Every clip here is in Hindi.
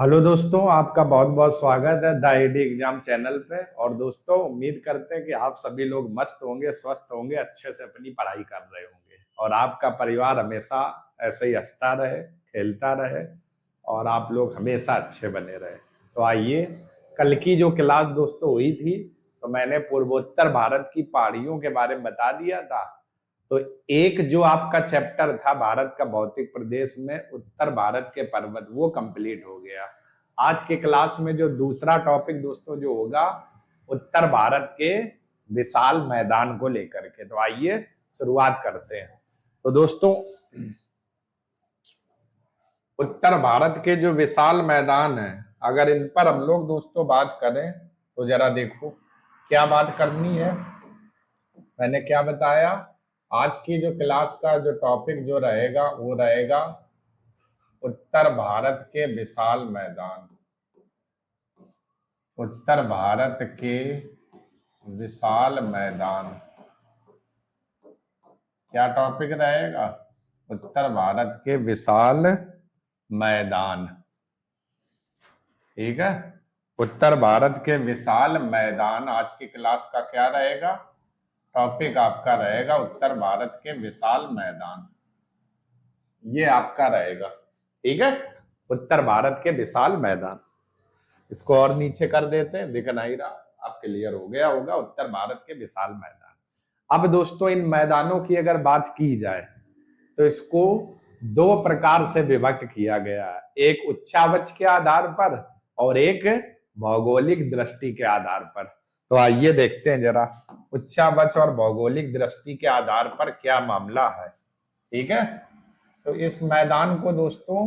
हेलो दोस्तों, आपका बहुत बहुत स्वागत है द आईडी एग्जाम चैनल पे। और दोस्तों, उम्मीद करते हैं कि आप सभी लोग मस्त होंगे, स्वस्थ होंगे, अच्छे से अपनी पढ़ाई कर रहे होंगे और आपका परिवार हमेशा ऐसे ही हंसता रहे, खेलता रहे और आप लोग हमेशा अच्छे बने रहे। तो आइए, कल की जो क्लास दोस्तों हुई थी, तो मैंने पूर्वोत्तर भारत की पहाड़ियों के बारे में बता दिया था। तो एक जो आपका चैप्टर था भारत का भौतिक प्रदेश में उत्तर भारत के पर्वत, वो कंप्लीट हो गया। आज के क्लास में जो दूसरा टॉपिक दोस्तों जो होगा, उत्तर भारत के विशाल मैदान को लेकर के। तो आइए शुरुआत करते हैं। तो दोस्तों, उत्तर भारत के जो विशाल मैदान है, अगर इन पर हम लोग दोस्तों बात करें तो जरा देखो क्या बात करनी है। मैंने क्या बताया, आज की जो क्लास का जो टॉपिक जो रहेगा वो रहेगा उत्तर भारत के विशाल मैदान। उत्तर भारत के विशाल मैदान क्या टॉपिक रहेगा? उत्तर भारत के विशाल मैदान। ठीक है, उत्तर भारत के विशाल मैदान आज की क्लास का क्या रहेगा? टॉपिक आपका रहेगा उत्तर भारत के विशाल मैदान। ये आपका रहेगा। ठीक है, उत्तर भारत के विशाल मैदान। इसको और नीचे कर देते हैं, दिख नहीं रहा, अब क्लियर हो गया होगा। उत्तर भारत के विशाल मैदान। अब दोस्तों, इन मैदानों की अगर बात की जाए तो इसको दो प्रकार से विभक्त किया गया है, एक उच्चावच के आधार पर और एक भौगोलिक दृष्टि के आधार पर। तो आइए देखते हैं जरा उच्चावच और भौगोलिक दृष्टि के आधार पर क्या मामला है। ठीक है, तो इस मैदान को दोस्तों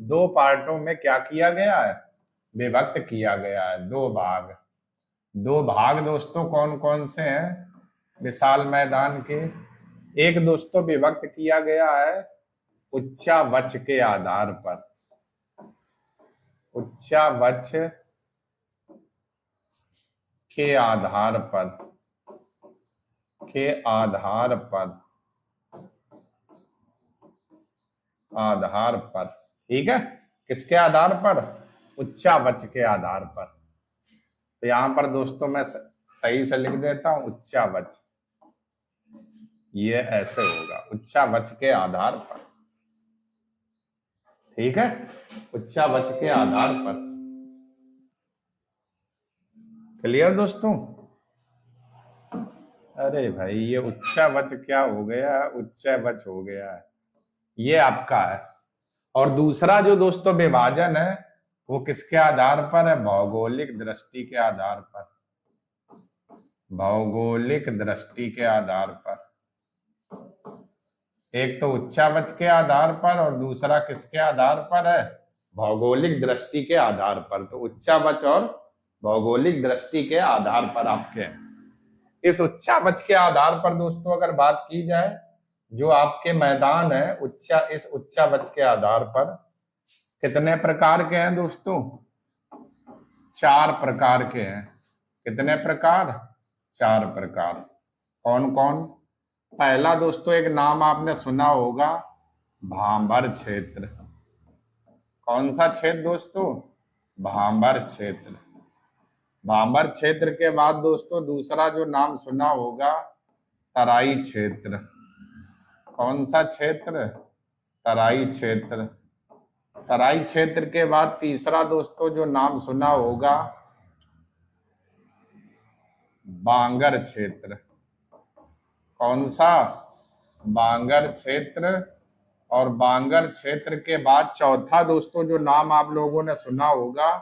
दो पार्टों में क्या किया गया है? विभक्त किया गया है, दो भाग। दो भाग दोस्तों कौन कौन से हैं विशाल मैदान के? एक दोस्तों विभक्त किया गया है उच्चावच के आधार पर। उच्चावच के आधार पर, के आधार पर, आधार पर। ठीक है, किसके आधार पर? उच्चावच के आधार पर। तो यहां पर दोस्तों मैं सही से लिख देता हूं उच्चावच। ये ऐसे होगा उच्चावच के आधार पर। ठीक है, उच्चावच के आधार पर। क्लियर दोस्तों? अरे भाई, ये उच्चावच क्या हो गया? उच्चावच हो गया है, ये आपका है। और दूसरा जो दोस्तों विभाजन है वो किसके आधार पर है? भौगोलिक दृष्टि के आधार पर। भौगोलिक दृष्टि के आधार पर। एक तो उच्चावच के आधार पर और दूसरा किसके आधार पर है? भौगोलिक दृष्टि के आधार पर। तो उच्चावच और भौगोलिक दृष्टि के आधार पर आपके इस उच्चावच के आधार पर दोस्तों अगर बात की जाए, जो आपके मैदान है इस उच्चावच के आधार पर कितने प्रकार के हैं दोस्तों? चार प्रकार के हैं। कितने प्रकार? चार प्रकार। कौन कौन? पहला दोस्तों एक नाम आपने सुना होगा, भांबर क्षेत्र। कौन सा क्षेत्र दोस्तों? भांबर क्षेत्र। भांबर क्षेत्र के बाद दोस्तों दूसरा जो नाम सुना होगा, तराई क्षेत्र। कौन सा क्षेत्र? तराई क्षेत्र। तराई क्षेत्र के बाद तीसरा दोस्तों जो नाम सुना होगा, बांगर क्षेत्र। कौन सा? बांगर क्षेत्र। और बांगर क्षेत्र के बाद चौथा दोस्तों जो नाम आप लोगों ने सुना होगा,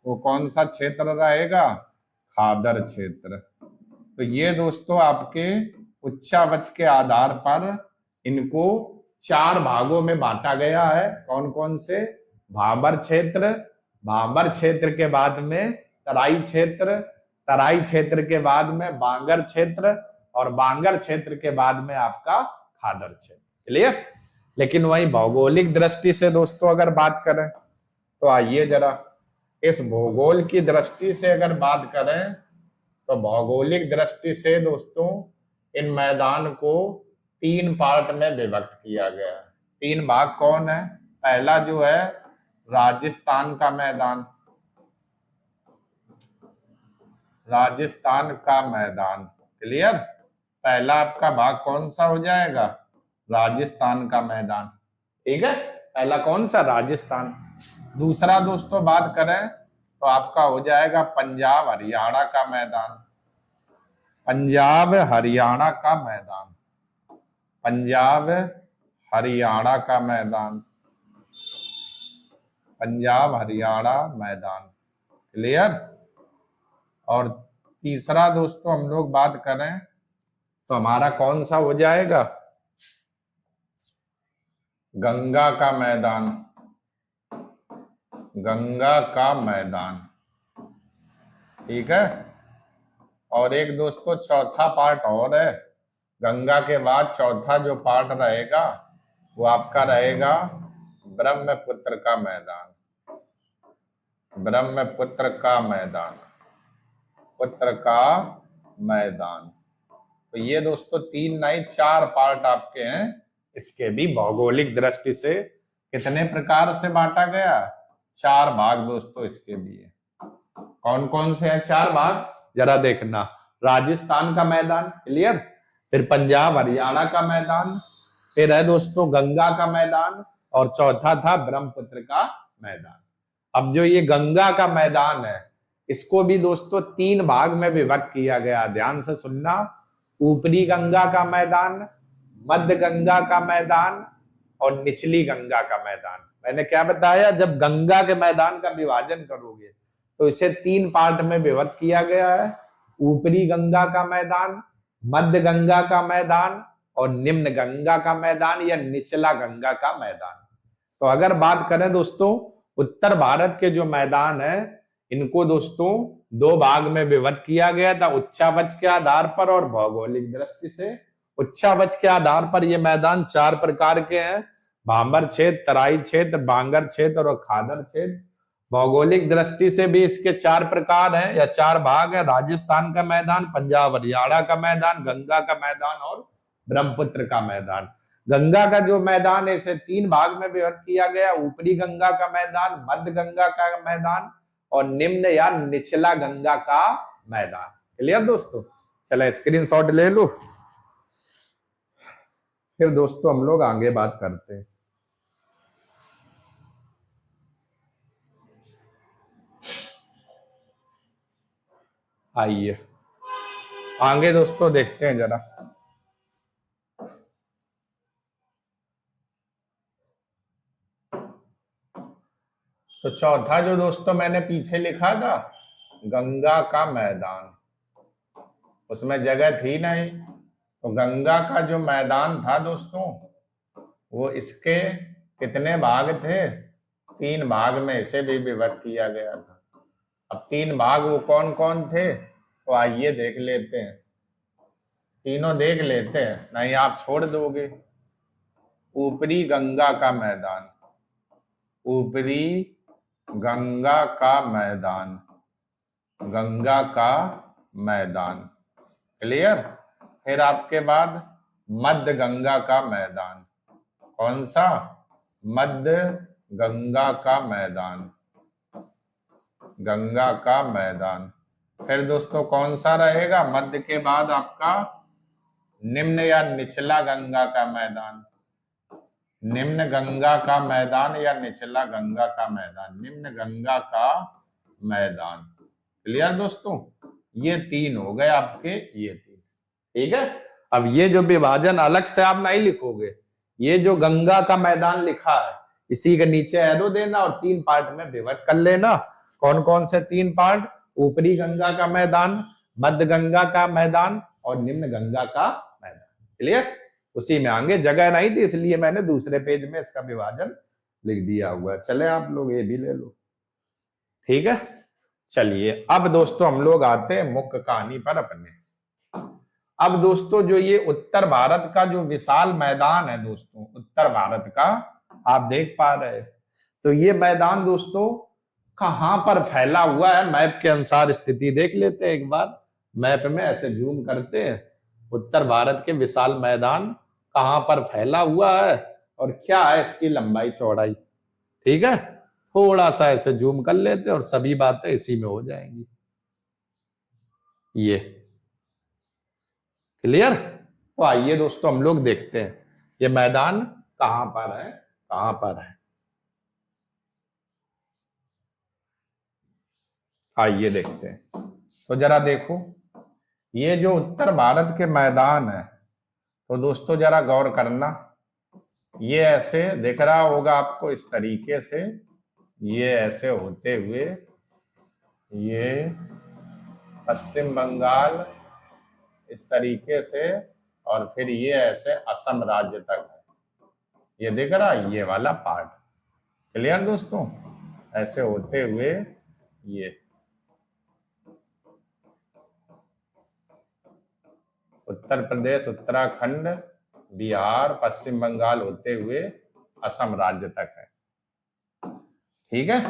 वो कौन सा क्षेत्र रहेगा? खादर क्षेत्र। तो ये दोस्तों आपके उच्चावच के आधार पर इनको चार भागों में बांटा गया है। कौन कौन से? भांबर क्षेत्र, भांबर क्षेत्र के बाद में तराई क्षेत्र, तराई क्षेत्र के बाद में बांगर क्षेत्र और बांगर क्षेत्र के बाद में आपका खादर क्षेत्र। क्लियर? लेकिन वही भौगोलिक दृष्टि से दोस्तों अगर बात करें तो आइए जरा इस भूगोल की दृष्टि से अगर बात करें तो भौगोलिक दृष्टि से दोस्तों इन मैदान को तीन पार्ट में विभक्त किया गया है। तीन भाग कौन है? पहला जो है राजस्थान का मैदान, राजस्थान का मैदान। क्लियर। पहला आपका भाग कौन सा हो जाएगा? राजस्थान का मैदान। ठीक है, पहला कौन सा? राजस्थान। दूसरा दोस्तों बात करें तो आपका हो जाएगा पंजाब हरियाणा का मैदान, पंजाब हरियाणा का मैदान, पंजाब हरियाणा का मैदान, पंजाब हरियाणा मैदान। क्लियर। और तीसरा दोस्तों हम लोग बात करें तो हमारा कौन सा हो जाएगा? गंगा का मैदान, गंगा का मैदान। ठीक है। और एक दोस्तों चौथा पार्ट और है, गंगा के बाद चौथा जो पार्ट रहेगा वो आपका रहेगा ब्रह्मपुत्र का मैदान, ब्रह्मपुत्र का मैदान, पुत्र का मैदान। तो ये दोस्तों 3 नहीं 4 पार्ट आपके हैं। इसके भी भौगोलिक दृष्टि से कितने प्रकार से बांटा गया? 4 भाग दोस्तों इसके भी है। कौन कौन से हैं 4 भाग? जरा देखना। राजस्थान का मैदान, क्लियर। फिर पंजाब हरियाणा का मैदान, फिर है दोस्तों गंगा का मैदान, और चौथा था ब्रह्मपुत्र का मैदान। अब जो ये गंगा का मैदान है इसको भी दोस्तों 3 भाग में विभक्त किया गया, ध्यान से सुनना। ऊपरी गंगा का मैदान, मध्य गंगा का मैदान और निचली गंगा का मैदान। मैंने क्या बताया? जब गंगा के मैदान का विभाजन करोगे तो इसे 3 पार्ट में विभक्त किया गया है, ऊपरी गंगा का मैदान, मध्य गंगा का मैदान और निम्न गंगा का मैदान या निचला गंगा का मैदान। तो अगर बात करें दोस्तों उत्तर भारत के जो मैदान है इनको दोस्तों 2 भाग में विभक्त किया गया था, उच्चावच के आधार पर और भौगोलिक दृष्टि से। उच्चावच के आधार पर ये मैदान 4 प्रकार के हैं, भांबर क्षेत्र, तराई क्षेत्र, बांगर क्षेत्र और खादर क्षेत्र। भौगोलिक दृष्टि से भी इसके 4 प्रकार हैं या 4 भाग हैं, राजस्थान का मैदान, पंजाब हरियाणा का मैदान, गंगा का मैदान और ब्रह्मपुत्र का मैदान। गंगा का जो मैदान है इसे 3 भाग में विभक्त किया गया, ऊपरी गंगा का मैदान, मध्य गंगा का मैदान और निम्न या निचला गंगा का मैदान। क्लियर दोस्तों। चलो स्क्रीनशॉट ले लो, फिर दोस्तों हम लोग आगे बात करते हैं। आइए आगे दोस्तों देखते हैं जरा। तो चौथा जो दोस्तों मैंने पीछे लिखा था गंगा का मैदान, उसमें जगह थी नहीं, तो गंगा का जो मैदान था दोस्तों वो इसके कितने भाग थे? 3 भाग में इसे भी विभक्त किया गया था। अब 3 भाग वो कौन कौन थे? तो आइए देख लेते हैं, तीनों देख लेते हैं, नहीं आप छोड़ दोगे। ऊपरी गंगा का मैदान, ऊपरी गंगा का मैदान, गंगा का मैदान। क्लियर। फिर आपके बाद मध्य गंगा का मैदान, कौन सा? मध्य गंगा का मैदान, गंगा का मैदान। फिर दोस्तों कौन सा रहेगा मध्य के बाद आपका? निम्न या निचला गंगा का मैदान, निम्न गंगा का मैदान या निचला गंगा का मैदान, निम्न गंगा का मैदान। क्लियर दोस्तों। ये 3 हो गए आपके, ये 3। ठीक है। अब ये जो विभाजन अलग से आप नहीं लिखोगे, ये जो गंगा का मैदान लिखा है इसी के नीचे एरो देना और 3 पार्ट में विभक्त कर लेना। कौन कौन से 3 पार्ट? ऊपरी गंगा का मैदान, मध्य गंगा का मैदान और निम्न गंगा का मैदान। क्लियर। उसी में आगे जगह नहीं थी इसलिए मैंने दूसरे पेज में इसका विभाजन लिख दिया हुआ। चले आप लोग ये भी ले लो। ठीक है। चलिए अब दोस्तों हम लोग आते हैं मुख्य कहानी पर अपने। अब दोस्तों जो ये उत्तर भारत का जो विशाल मैदान है दोस्तों, उत्तर भारत का आप देख पा रहे हैं, तो ये मैदान दोस्तों कहां पर फैला हुआ है? मैप के अनुसार स्थिति देख लेते हैं एक बार। मैप में ऐसे जूम करते हैं, उत्तर भारत के विशाल मैदान कहां पर फैला हुआ है और क्या है इसकी लंबाई चौड़ाई। ठीक है। थोड़ा सा ऐसे जूम कर लेते और सभी बातें इसी में हो जाएंगी। ये क्लियर। तो आइए दोस्तों हम लोग देखते हैं ये मैदान कहां पर है, कहां पर है। आइए देखते हैं। तो जरा देखो ये जो उत्तर भारत के मैदान है, तो दोस्तों जरा गौर करना, ये ऐसे दिख रहा होगा आपको इस तरीके से, ये ऐसे होते हुए ये पश्चिम बंगाल इस तरीके से, और फिर ये ऐसे असम राज्य तक है। ये दिख रहा ये वाला पार्ट। क्लियर दोस्तों, ऐसे होते हुए ये उत्तर प्रदेश, उत्तराखंड, बिहार, पश्चिम बंगाल होते हुए असम राज्य तक है। ठीक है,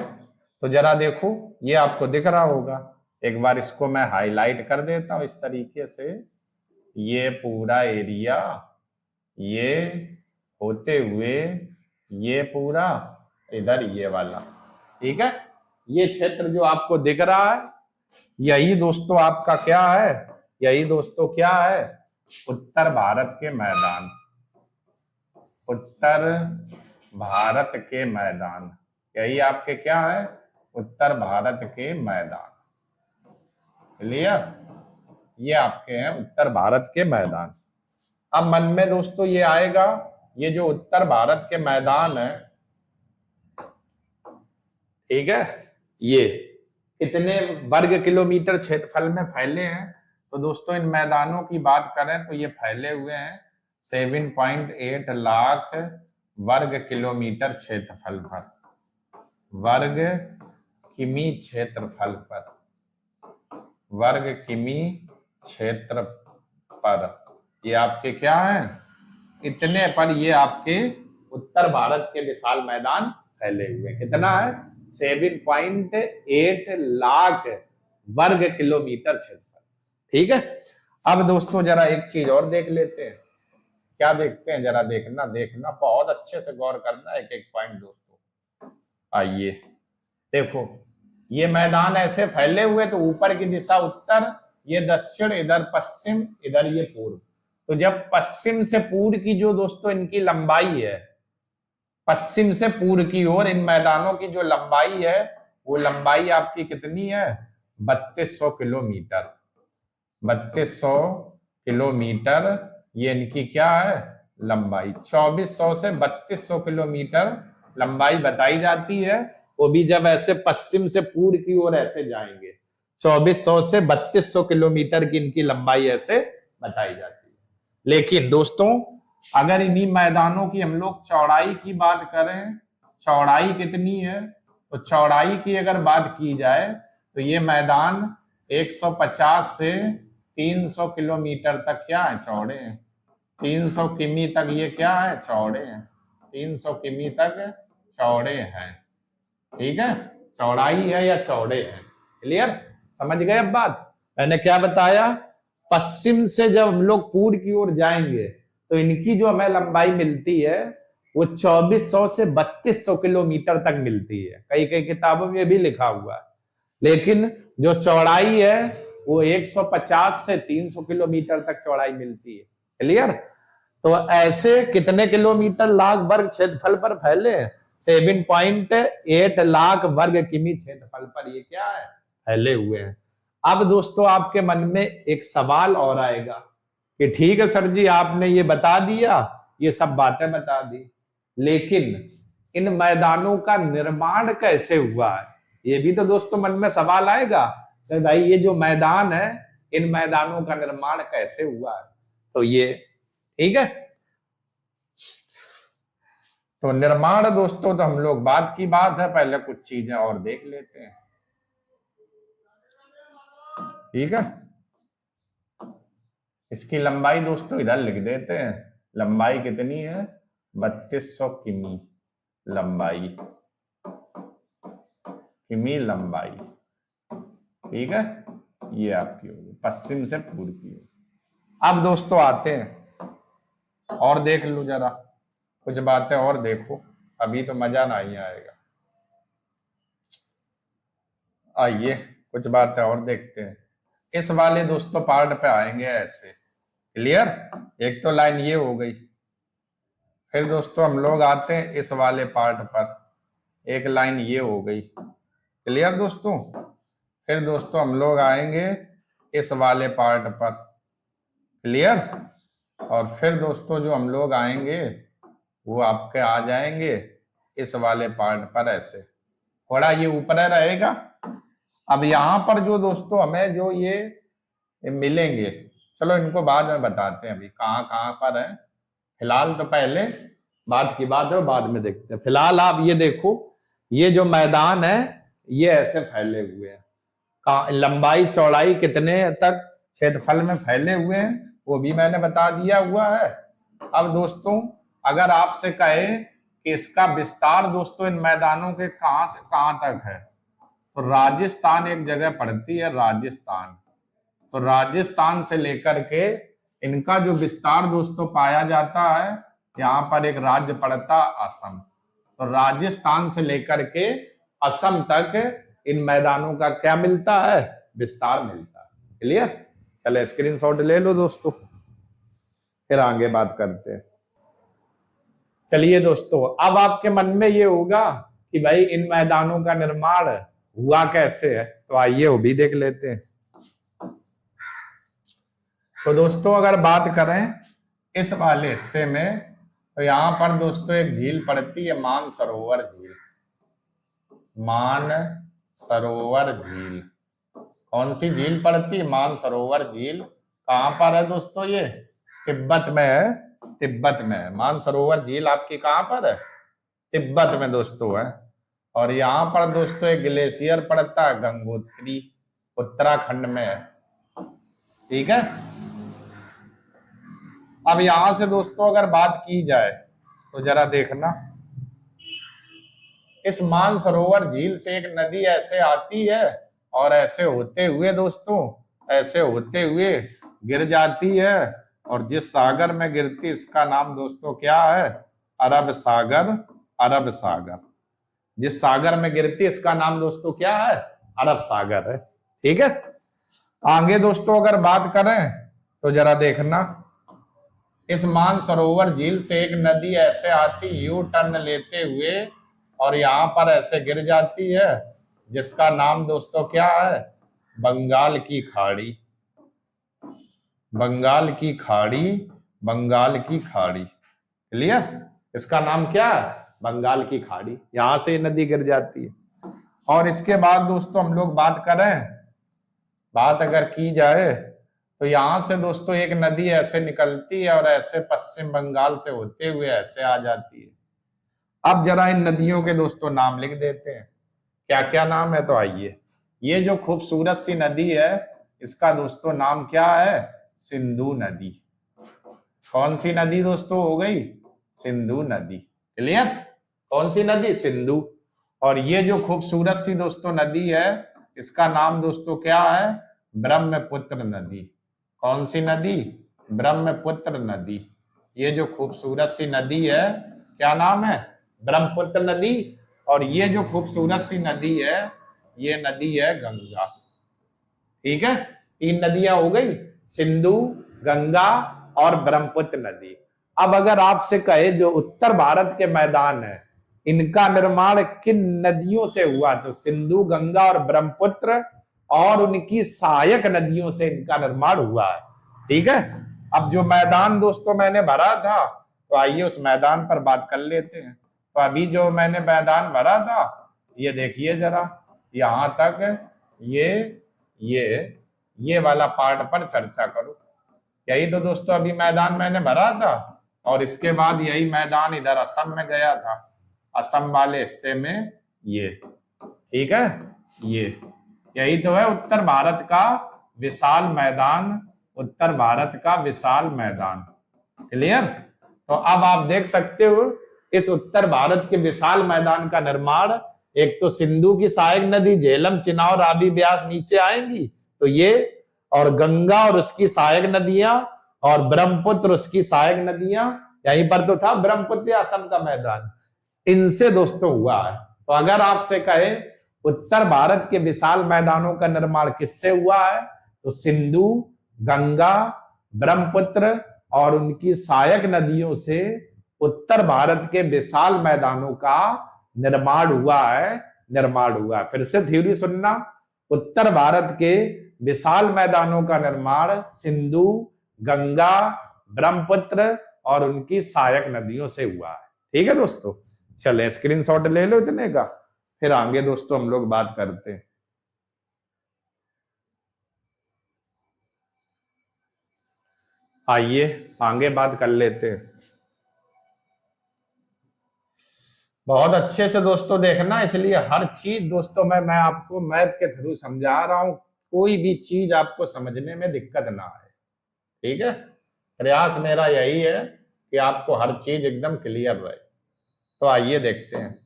तो जरा देखो ये आपको दिख रहा होगा। एक बार इसको मैं हाईलाइट कर देता हूं इस तरीके से। ये पूरा एरिया ये होते हुए ये पूरा इधर ये वाला, ठीक है। ये क्षेत्र जो आपको दिख रहा है यही दोस्तों आपका क्या है, यही दोस्तों क्या है, उत्तर भारत के मैदान, उत्तर भारत के मैदान, यही आपके क्या है, उत्तर भारत के मैदान। क्लियर, ये आपके हैं उत्तर भारत के मैदान। अब मन में दोस्तों ये आएगा, ये जो उत्तर भारत के मैदान है, ठीक है, ये कितने वर्ग किलोमीटर क्षेत्रफल में फैले हैं। तो दोस्तों इन मैदानों की बात करें तो ये फैले हुए हैं 7.8 लाख वर्ग किलोमीटर क्षेत्रफल पर, वर्ग किमी क्षेत्रफल पर, वर्ग किमी क्षेत्र पर ये आपके क्या हैं, इतने पर ये आपके उत्तर भारत के विशाल मैदान फैले हुए। कितना है, 7.8 लाख वर्ग किलोमीटर क्षेत्रफल। ठीक है, अब दोस्तों जरा एक चीज और देख लेते हैं। क्या देखते हैं, जरा देखना देखना बहुत अच्छे से गौर करना एक एक पॉइंट दोस्तों। आइए देखो ये मैदान ऐसे फैले हुए, तो ऊपर की दिशा उत्तर, ये दक्षिण, इधर पश्चिम, इधर ये पूर्व। तो जब पश्चिम से पूर्व की जो दोस्तों इनकी लंबाई है, पश्चिम से पूर्व की ओर इन मैदानों की जो लंबाई है वो लंबाई आपकी कितनी है, 3200 किलोमीटर, 3200 किलोमीटर ये इनकी क्या है लंबाई। 2400 से 3200 किलोमीटर लंबाई बताई जाती है, वो भी जब ऐसे पश्चिम से पूर्व की ओर ऐसे जाएंगे। 2400 से 3200 किलोमीटर की इनकी लंबाई ऐसे बताई जाती है। लेकिन दोस्तों अगर इन्हीं मैदानों की हम लोग चौड़ाई की बात करें, चौड़ाई कितनी है, तो चौड़ाई की अगर बात की जाए तो ये मैदान 150 से 300 किलोमीटर तक क्या है, चौड़े हैं। 300 किमी तक ये क्या है, चौड़े हैं। 300 किमी तक चौड़े हैं। ठीक है, चौड़ाई है या चौड़े हैं। क्लियर, समझ गए अब बात। मैंने क्या बताया, पश्चिम से जब हम लोग पूर्व की ओर जाएंगे तो इनकी जो हमें लंबाई मिलती है वो 2400 से 3200 किलोमीटर तक मिलती है। कई कई किताबों में भी लिखा हुआ है। लेकिन जो चौड़ाई है वो 150 से 300 किलोमीटर तक चौड़ाई मिलती है। क्लियर, तो ऐसे कितने किलोमीटर लाख वर्ग क्षेत्रफल पर फैले, 7.8 लाख वर्ग किमी क्षेत्रफल पर ये क्या है, फैले हुए हैं। अब दोस्तों आपके मन में एक सवाल और आएगा कि ठीक है सर जी आपने ये बता दिया, ये सब बातें बता दी, लेकिन इन मैदानों का निर्माण कैसे हुआ है, ये भी तो दोस्तों मन में सवाल आएगा कि भाई ये जो मैदान है इन मैदानों का निर्माण कैसे हुआ है। तो ये ठीक है, तो निर्माण दोस्तों तो हम लोग बाद की बात है, पहले कुछ चीजें और देख लेते हैं। ठीक है, इसकी लंबाई दोस्तों इधर लिख देते हैं। लंबाई कितनी है, 3200 किमी लंबाई, किमी लंबाई। ठीक है, ये आपकी होगी पश्चिम से पूर्व की। अब दोस्तों आते हैं और देख लो जरा कुछ बातें और देखो, अभी तो मजा नहीं आएगा। आइए कुछ बातें और देखते हैं। इस वाले दोस्तों पार्ट पे आएंगे ऐसे, क्लियर। एक तो लाइन ये हो गई। फिर दोस्तों हम लोग आते हैं इस वाले पार्ट पर, एक लाइन ये हो गई, क्लियर दोस्तों। फिर दोस्तों हम लोग आएंगे इस वाले पार्ट पर, क्लियर। और फिर दोस्तों जो हम लोग आएंगे वो आपके आ जाएंगे इस वाले पार्ट पर ऐसे, थोड़ा ये ऊपर रहेगा। अब यहाँ पर जो दोस्तों हमें जो ये मिलेंगे, चलो इनको बाद में बताते हैं, अभी कहाँ कहाँ पर है। फिलहाल तो पहले बात की बात है, बाद में देखते हैं। फिलहाल आप ये देखो, ये जो मैदान है ये ऐसे फैले हुए हैं, लंबाई चौड़ाई कितने तक क्षेत्रफल में फैले हुए हैं वो भी मैंने बता दिया हुआ है। अब दोस्तों अगर आपसे कहे कि इसका विस्तार दोस्तों इन मैदानों के कहां से कहां तक है, तो राजस्थान एक जगह पड़ती है, राजस्थान। तो राजस्थान से लेकर के इनका जो विस्तार दोस्तों पाया जाता है, यहाँ पर एक राज्य पड़ता असम। तो राजस्थान से लेकर के असम तक इन मैदानों का क्या मिलता है, विस्तार मिलता है, क्लियर। चले स्क्रीनशॉट ले लो दोस्तों, फिर आगे बात करते हैं। चलिए दोस्तों, अब आपके मन में ये होगा कि भाई इन मैदानों का निर्माण हुआ कैसे है, तो आइए वो भी देख लेते हैं। तो दोस्तों अगर बात करें इस वाले हिस्से में, तो यहां पर दोस्तों एक झील पड़ती है, मानसरोवर झील। मानसरोवर झील, कौन सी झील पड़ती है, मानसरोवर झील। कहां पर है दोस्तों, ये तिब्बत में है, तिब्बत में है। मानसरोवर झील आपकी कहां पर है, तिब्बत में दोस्तों है। और यहाँ पर दोस्तों एक ग्लेशियर पड़ता है, गंगोत्री, उत्तराखंड में है, ठीक है। अब यहां से दोस्तों अगर बात की जाए तो जरा देखना, इस मानसरोवर झील से एक नदी ऐसे आती है और ऐसे होते हुए दोस्तों, ऐसे होते हुए गिर जाती है। और जिस सागर में गिरती इसका नाम दोस्तों क्या है, अरब सागर। अरब सागर, जिस सागर में गिरती इसका नाम दोस्तों क्या है, अरब सागर है, ठीक है। आगे दोस्तों अगर बात करें तो जरा देखना, इस मानसरोवर झील से एक नदी ऐसे आती यू टर्न लेते हुए और यहाँ पर ऐसे गिर जाती है, जिसका नाम दोस्तों क्या है, बंगाल की खाड़ी। बंगाल की खाड़ी, बंगाल की खाड़ी, क्लियर। इसका नाम क्या है, बंगाल की खाड़ी। यहां से नदी गिर जाती है। और इसके बाद दोस्तों हम लोग बात करें, बात अगर की जाए तो यहां से दोस्तों एक नदी ऐसे निकलती है और ऐसे पश्चिम बंगाल से होते हुए ऐसे आ जाती है। अब जरा इन नदियों के दोस्तों नाम लिख देते हैं, क्या क्या नाम है। तो आइए, ये जो खूबसूरत सी नदी है इसका दोस्तों नाम क्या है, सिंधु नदी। कौन सी नदी दोस्तों हो गई, सिंधु नदी, क्लियर। कौन सी नदी, सिंधु। और ये जो खूबसूरत सी दोस्तों नदी है इसका नाम दोस्तों क्या है, ब्रह्मपुत्र नदी। कौन सी नदी, ब्रह्मपुत्र नदी। ये जो खूबसूरत सी नदी है क्या नाम है, ब्रह्मपुत्र नदी। और ये जो खूबसूरत सी नदी है ये नदी है गंगा, ठीक है। तीन नदियां हो गई, सिंधु, गंगा और ब्रह्मपुत्र नदी। अब अगर आपसे कहे जो उत्तर भारत के मैदान है इनका निर्माण किन नदियों से हुआ, तो सिंधु, गंगा और ब्रह्मपुत्र और उनकी सहायक नदियों से इनका निर्माण हुआ है, ठीक है। अब जो मैदान दोस्तों मैंने भरा था, तो आइए उस मैदान पर बात कर लेते हैं। तो अभी जो मैंने मैदान भरा था ये देखिए जरा, यहां तक ये वाला पार्ट पर चर्चा करूं। यही तो दोस्तों अभी मैदान मैंने भरा था और इसके बाद यही मैदान इधर असम में गया था, असम वाले हिस्से में ये, ठीक है। ये यही तो है उत्तर भारत का विशाल मैदान, उत्तर भारत का विशाल मैदान, क्लियर। तो अब आप देख सकते हो इस उत्तर भारत के विशाल मैदान का निर्माण, एक तो सिंधु की सहायक नदी झेलम, चिनाव, रावी, ब्यास नीचे आएंगी, तो ये, और गंगा और उसकी सहायक नदियां, और ब्रह्मपुत्र उसकी सहायक नदियां, यहीं पर तो था ब्रह्मपुत्र असम का मैदान, इनसे दोस्तों हुआ है। तो अगर आपसे कहे उत्तर भारत के विशाल मैदानों का निर्माण किससे हुआ है? तो सिंधु, गंगा, ब्रह्मपुत्र और उनकी सहायक नदियों से उत्तर भारत के विशाल मैदानों का निर्माण हुआ है। फिर से थ्योरी सुनना, उत्तर भारत के विशाल मैदानों का निर्माण सिंधु, गंगा, ब्रह्मपुत्र और उनकी सहायक नदियों से हुआ है। ठीक है दोस्तों, चलें स्क्रीनशॉट ले लो इतने का, फिर आगे दोस्तों हम लोग बात करते हैं। आइए आगे बात कर लेते हैं। बहुत अच्छे से दोस्तों देखना, इसलिए हर चीज दोस्तों मैं आपको मैप के थ्रू समझा रहा हूं, कोई भी चीज आपको समझने में दिक्कत ना आए। ठीक है, प्रयास मेरा यही है कि आपको हर चीज एकदम क्लियर रहे। तो आइए देखते हैं,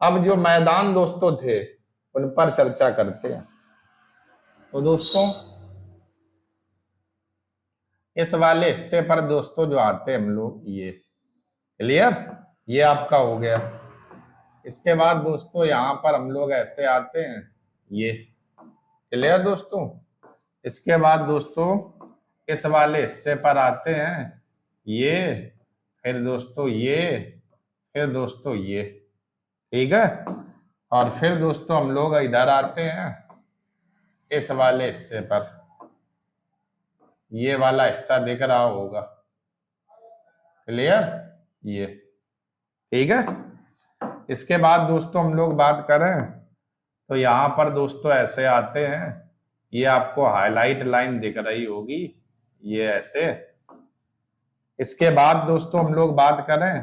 अब जो मैदान दोस्तों थे उन पर चर्चा करते हैं। तो दोस्तों इस वाले हिस्से पर दोस्तों जो आते हैं हम लोग, ये क्लियर, ये आपका हो गया। इसके बाद दोस्तों यहां पर हम लोग ऐसे आते हैं, ये क्लियर दोस्तों। इसके बाद दोस्तों इस वाले हिस्से पर आते हैं, ये, फिर दोस्तों ये, फिर दोस्तों ये, ठीक है। और फिर दोस्तों हम लोग इधर आते हैं इस वाले हिस्से पर, ये वाला हिस्सा दिख रहा होगा, क्लियर, ये, ठीक है। इसके बाद दोस्तों हम लोग बात करें तो यहां पर दोस्तों ऐसे आते हैं, ये आपको हाईलाइट लाइन दिख रही होगी, ये ऐसे। इसके बाद दोस्तों हम लोग बात करें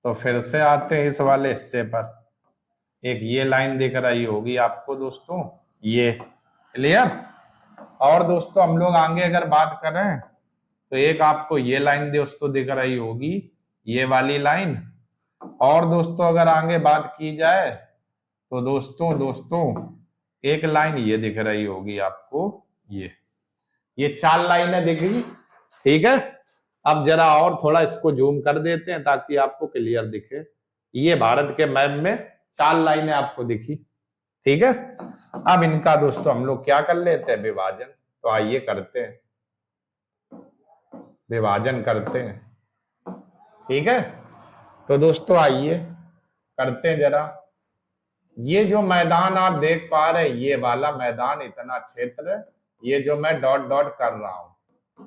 तो फिर से आते हैं इस वाले हिस्से पर, एक ये लाइन दिख रही होगी आपको दोस्तों, ये, क्लियर। और दोस्तों हम लोग आगे अगर बात करें तो एक आपको ये लाइन दोस्तों दिख रही होगी, ये वाली लाइन। और दोस्तों अगर आगे बात की जाए तो दोस्तों एक लाइन ये दिख रही होगी आपको, ये 4 लाइनें दिखेगी, ठीक है। अब जरा और थोड़ा इसको जूम कर देते हैं ताकि आपको क्लियर दिखे। ये भारत के मैप में 4 लाइनें आपको दिखी, ठीक है। अब इनका दोस्तों हम लोग क्या कर लेते हैं, विभाजन। तो आइए करते हैं, विभाजन करते हैं, ठीक है। तो दोस्तों आइए करते हैं जरा, ये जो मैदान आप देख पा रहे हैं, ये वाला मैदान, इतना क्षेत्र, ये जो मैं डॉट डॉट कर रहा हूं,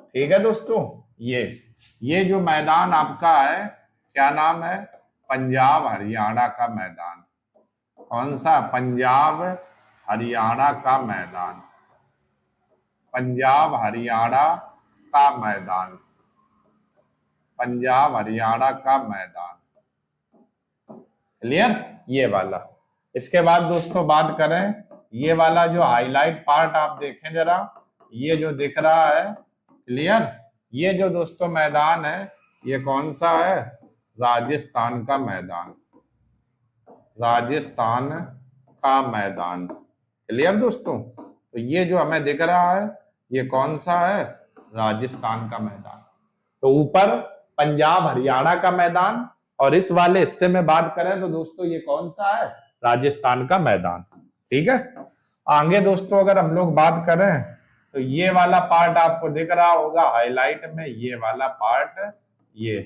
ठीक है दोस्तों। ये जो मैदान आपका है, क्या नाम है, पंजाब हरियाणा का मैदान। कौन सा, पंजाब हरियाणा का मैदान, पंजाब हरियाणा का मैदान, पंजाब हरियाणा का मैदान, क्लियर, ये वाला। इसके बाद दोस्तों बात करें, ये वाला जो हाईलाइट पार्ट आप देखें जरा, ये जो दिख रहा है, क्लियर, ये जो दोस्तों मैदान है, ये कौन सा है, राजस्थान का मैदान, राजस्थान का मैदान, क्लियर दोस्तों। तो ये जो हमें दिख रहा है, ये कौन सा है, राजस्थान का मैदान। तो ऊपर पंजाब हरियाणा का मैदान, और इस वाले हिस्से में बात करें तो दोस्तों ये कौन सा है, राजस्थान का मैदान, ठीक है। आगे दोस्तों अगर हम लोग बात करें तो ये वाला पार्ट आपको दिख रहा होगा हाईलाइट में, ये वाला पार्ट, ये,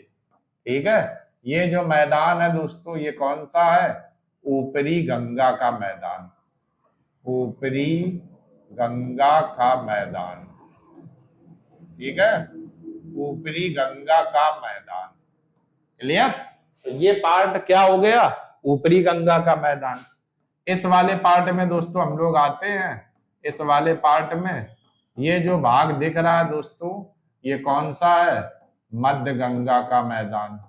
ठीक है। ये जो मैदान है दोस्तों, ये कौन सा है, ऊपरी गंगा का मैदान, ऊपरी गंगा का मैदान, ठीक है, ऊपरी गंगा का मैदान, क्लियर। तो ये पार्ट क्या हो गया, ऊपरी गंगा का मैदान। इस वाले पार्ट में दोस्तों हम लोग आते हैं, इस वाले पार्ट में ये जो भाग दिख रहा है दोस्तों, ये कौन सा है, मध्य गंगा का मैदान,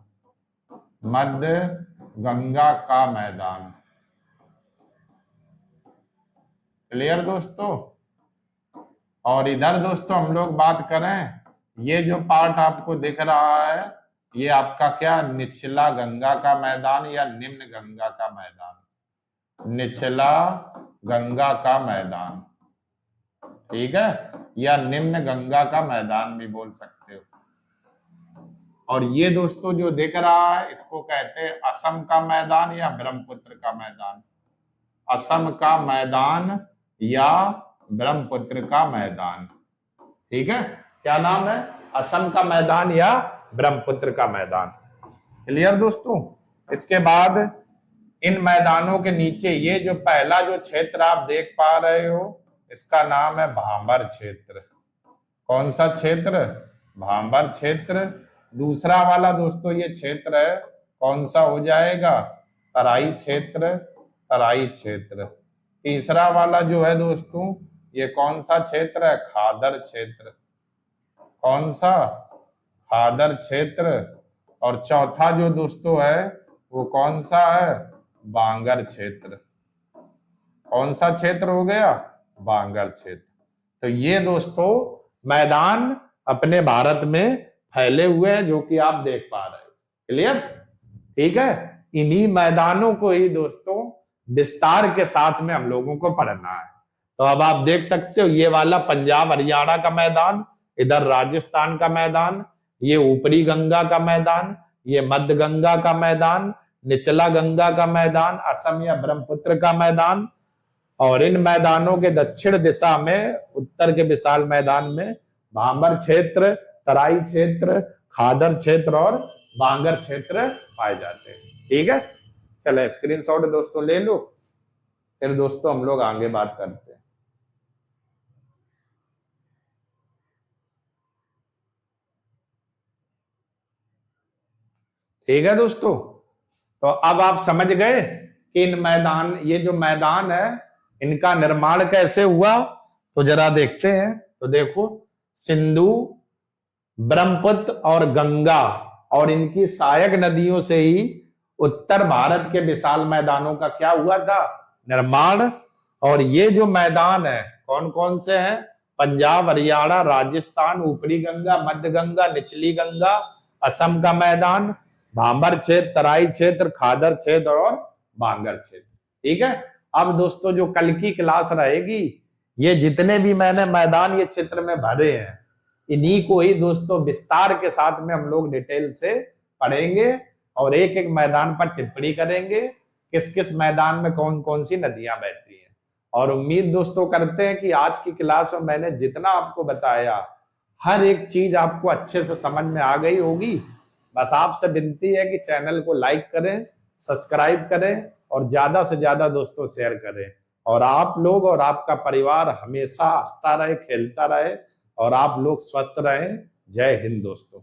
मध्य गंगा का मैदान, क्लियर दोस्तों। और इधर दोस्तों हम लोग बात करें, ये जो पार्ट आपको दिख रहा है, ये आपका क्या, निचला गंगा का मैदान या निम्न गंगा का मैदान, निचला गंगा का मैदान, ठीक है, या निम्न गंगा का मैदान भी बोल सकते हो। और ये दोस्तों जो दिख रहा है, इसको कहते हैं असम का मैदान या ब्रह्मपुत्र का मैदान, असम का मैदान या ब्रह्मपुत्र का मैदान। ठीक है, क्या नाम है? असम का मैदान या ब्रह्मपुत्र का मैदान। क्लियर दोस्तों। इसके बाद इन मैदानों के नीचे ये जो पहला जो क्षेत्र आप देख पा रहे हो, इसका नाम है भांबर क्षेत्र। कौन सा क्षेत्र? भांबर क्षेत्र। दूसरा वाला दोस्तों ये क्षेत्र है, कौन सा हो जाएगा? तराई क्षेत्र, तराई क्षेत्र। तीसरा वाला जो है दोस्तों, ये कौन सा क्षेत्र है? खादर क्षेत्र। कौन सा? खादर क्षेत्र। और चौथा जो दोस्तों है वो कौन सा है? बांगर क्षेत्र। कौन सा क्षेत्र हो गया? बांगर क्षेत्र। तो ये दोस्तों मैदान अपने भारत में फैले हुए हैं, जो कि आप देख पा रहे हो। क्लियर? ठीक है, इन्हीं मैदानों को ही दोस्तों विस्तार के साथ में हम लोगों को पढ़ना है। तो अब आप देख सकते हो, ये वाला पंजाब हरियाणा का मैदान, इधर राजस्थान का मैदान, ये ऊपरी गंगा का मैदान, ये मध्य गंगा का मैदान, निचला गंगा का मैदान, असम या ब्रह्मपुत्र का मैदान। और इन मैदानों के दक्षिण दिशा में, उत्तर के विशाल मैदान में भांबर क्षेत्र, तराई क्षेत्र, खादर क्षेत्र और बांगर क्षेत्र पाए जाते हैं। ठीक है, चले स्क्रीनशॉट दोस्तों ले लो, फिर दोस्तों हम लोग आगे बात करते हैं। ठीक है दोस्तों, तो अब आप समझ गए कि इन मैदान, ये जो मैदान है इनका निर्माण कैसे हुआ। तो जरा देखते हैं। तो देखो, सिंधु, ब्रह्मपुत्र और गंगा और इनकी सहायक नदियों से ही उत्तर भारत के विशाल मैदानों का क्या हुआ था? निर्माण। और ये जो मैदान है कौन कौन से हैं? पंजाब, हरियाणा, राजस्थान, ऊपरी गंगा, मध्य गंगा, निचली गंगा, असम का मैदान, भांबर क्षेत्र, तराई क्षेत्र, खादर क्षेत्र और बांगर क्षेत्र। ठीक है, अब दोस्तों जो कल की क्लास रहेगी, ये जितने भी मैंने मैदान ये क्षेत्र में भरे हैं, इन्हीं को ही दोस्तों विस्तार के साथ में हम लोग डिटेल से पढ़ेंगे और एक एक मैदान पर टिप्पणी करेंगे, किस किस मैदान में कौन कौन सी नदियां बहती हैं। और उम्मीद दोस्तों करते हैं कि आज की क्लास में मैंने जितना आपको बताया, हर एक चीज आपको अच्छे से समझ में आ गई होगी। बस आपसे विनती है कि चैनल को लाइक करें, सब्सक्राइब करें और ज्यादा से ज्यादा दोस्तों शेयर करें। और आप लोग और आपका परिवार हमेशा हंसता रहे, खेलता रहे और आप लोग स्वस्थ रहें। जय हिंद दोस्तों।